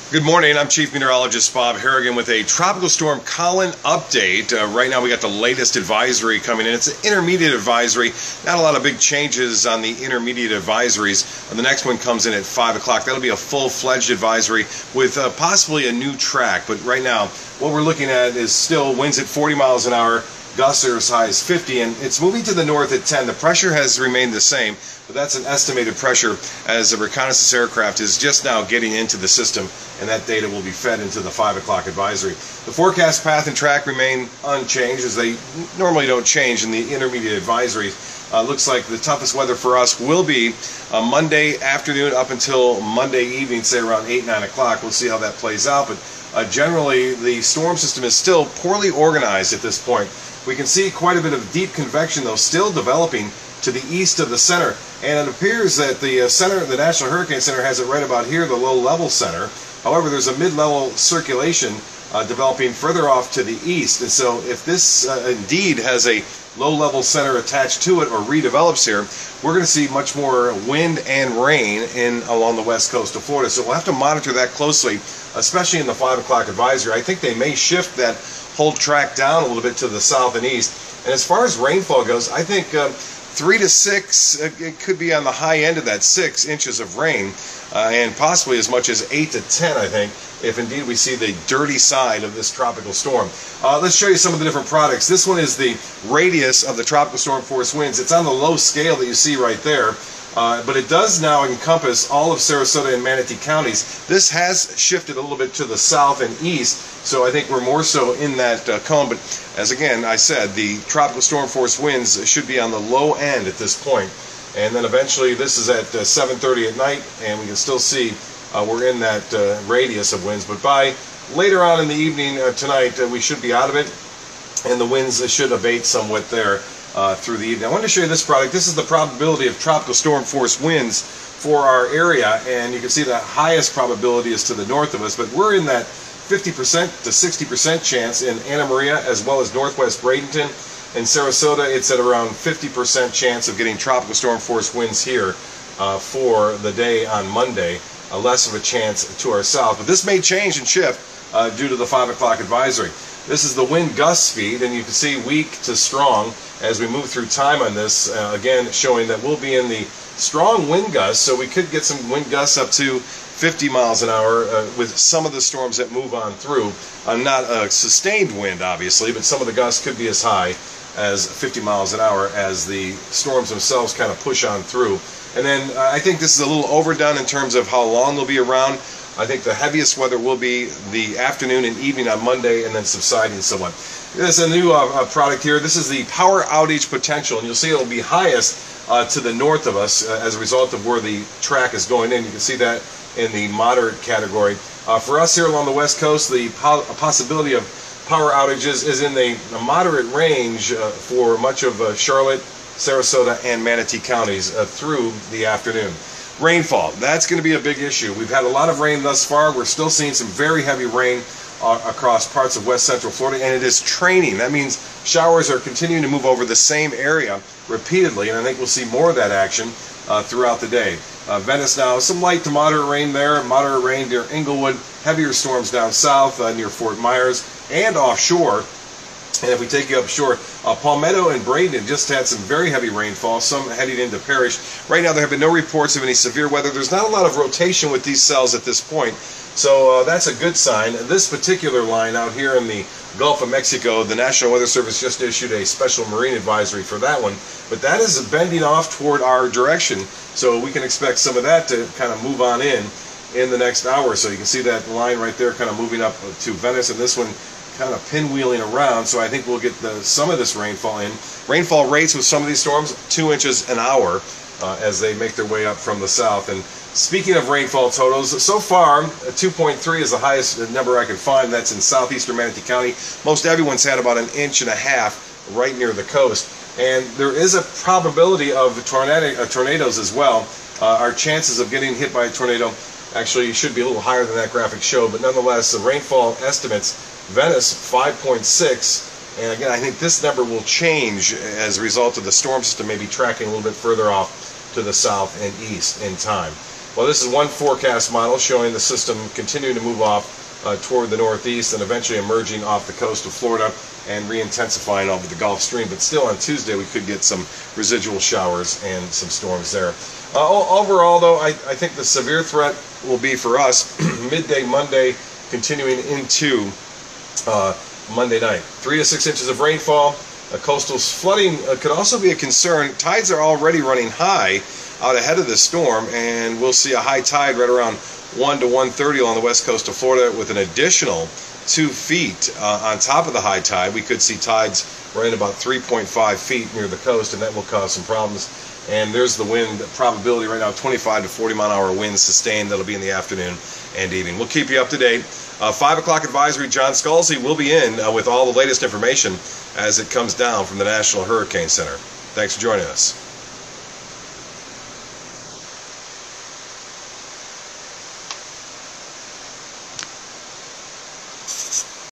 Good morning, I'm Chief Meteorologist Bob Harrigan with a Tropical Storm Colin update. Right now we got the latest advisory coming in. It's an intermediate advisory. Not a lot of big changes on the intermediate advisories. The next one comes in at 5 o'clock. That'll be a full-fledged advisory with possibly a new track. But right now what we're looking at is still winds at 40 miles an hour. Gusts are as high as 50, and it's moving to the north at 10. The pressure has remained the same, but that's an estimated pressure as the reconnaissance aircraft is just now getting into the system, and that data will be fed into the 5 o'clock advisory. The forecast path and track remain unchanged, as they normally don't change in the intermediate advisories. Looks like the toughest weather for us will be Monday afternoon up until Monday evening, say around 8, 9 o'clock. We'll see how that plays out, but generally the storm system is still poorly organized at this point. We can see quite a bit of deep convection, though, still developing to the east of the center. And it appears that the center, the National Hurricane Center, has it right about here, the low-level center. However, there's a mid-level circulation developing further off to the east. And so if this indeed has a low-level center attached to it or redevelops here, we're going to see much more wind and rain along the west coast of Florida. So we'll have to monitor that closely, especially in the 5 o'clock advisory. I think they may shift that whole track down a little bit to the south and east. And as far as rainfall goes, I think 3 to 6, it could be on the high end of that, 6 inches of rain, and possibly as much as 8 to 10, I think, if indeed we see the dirty side of this tropical storm. Let's show you some of the different products. This one is the radius of the tropical storm force winds. It's on the low scale that you see right there. But it does now encompass all of Sarasota and Manatee counties. This has shifted a little bit to the south and east, so I think we're more so in that cone. But as again I said, the tropical storm force winds should be on the low end at this point. And then eventually, this is at 7:30 at night, and we can still see we're in that radius of winds. But by later on in the evening tonight, we should be out of it, and the winds should abate somewhat there. Through the evening. I wanted to show you this product. This is the probability of tropical storm force winds for our area, and you can see the highest probability is to the north of us, but we're in that 50% to 60% chance in Anna Maria as well as northwest Bradenton. In Sarasota, it's at around 50% chance of getting tropical storm force winds here for the day on Monday. Less of a chance to our south, but this may change and shift due to the 5 o'clock advisory. This is the wind gust speed, and you can see weak to strong as we move through time on this, again showing that we'll be in the strong wind gusts, so we could get some wind gusts up to 50 miles an hour with some of the storms that move on through. Not a sustained wind, obviously, but some of the gusts could be as high as 50 miles an hour as the storms themselves kind of push on through. And then I think this is a little overdone in terms of how long they'll be around. I think the heaviest weather will be the afternoon and evening on Monday, and then subsiding somewhat. There's a new product here. This is the power outage potential, and you'll see it'll be highest to the north of us as a result of where the track is going in. You can see that in the moderate category. For us here along the west coast, the possibility of power outages is in the moderate range for much of Charlotte, Sarasota, and Manatee counties through the afternoon. Rainfall, that's going to be a big issue. We've had a lot of rain thus far. We're still seeing some very heavy rain across parts of west central Florida, and it is training. That means showers are continuing to move over the same area repeatedly, and I think we'll see more of that action throughout the day. Venice now, some light to moderate rain there, moderate rain near Inglewood, heavier storms down south near Fort Myers and offshore. And if we take you upshore, Palmetto and Bradenton just had some very heavy rainfall, some heading into Parrish. Right now there have been no reports of any severe weather. There's not a lot of rotation with these cells at this point, so that's a good sign. This particular line out here in the Gulf of Mexico, the National Weather Service just issued a special marine advisory for that one, but that is bending off toward our direction, so we can expect some of that to kind of move on in the next hour. So you can see that line right there kind of moving up to Venice, and this one kind of pinwheeling around, so I think we'll get some of this rainfall in. Rainfall rates with some of these storms, 2 inches an hour as they make their way up from the south. And speaking of rainfall totals, so far 2.3 is the highest number I can find. That's in southeastern Manatee County. Most everyone's had about 1.5 inches right near the coast. And there is a probability of tornadoes as well. Our chances of getting hit by a tornado actually should be a little higher than that graphic showed, but nonetheless, the rainfall estimates, Venice 5.6, and again I think this number will change as a result of the storm system maybe tracking a little bit further off to the south and east in time. Well, this is one forecast model showing the system continuing to move off toward the northeast and eventually emerging off the coast of Florida and re-intensifying over the Gulf Stream. But still on Tuesday we could get some residual showers and some storms there. Overall, though, I think the severe threat will be for us midday Monday continuing into Monday night. 3 to 6 inches of rainfall. Coastal flooding could also be a concern. Tides are already running high out ahead of the storm, and we'll see a high tide right around 1 to 1:30 along the west coast of Florida with an additional 2 feet on top of the high tide. We could see tides right about 3.5 feet near the coast, and that will cause some problems. And there's the wind probability right now, 25 to 40 mile an hour winds sustained. That'll be in the afternoon and evening. We'll keep you up to date. 5 o'clock advisory, John Scalzi will be in with all the latest information as it comes down from the National Hurricane Center. Thanks for joining us.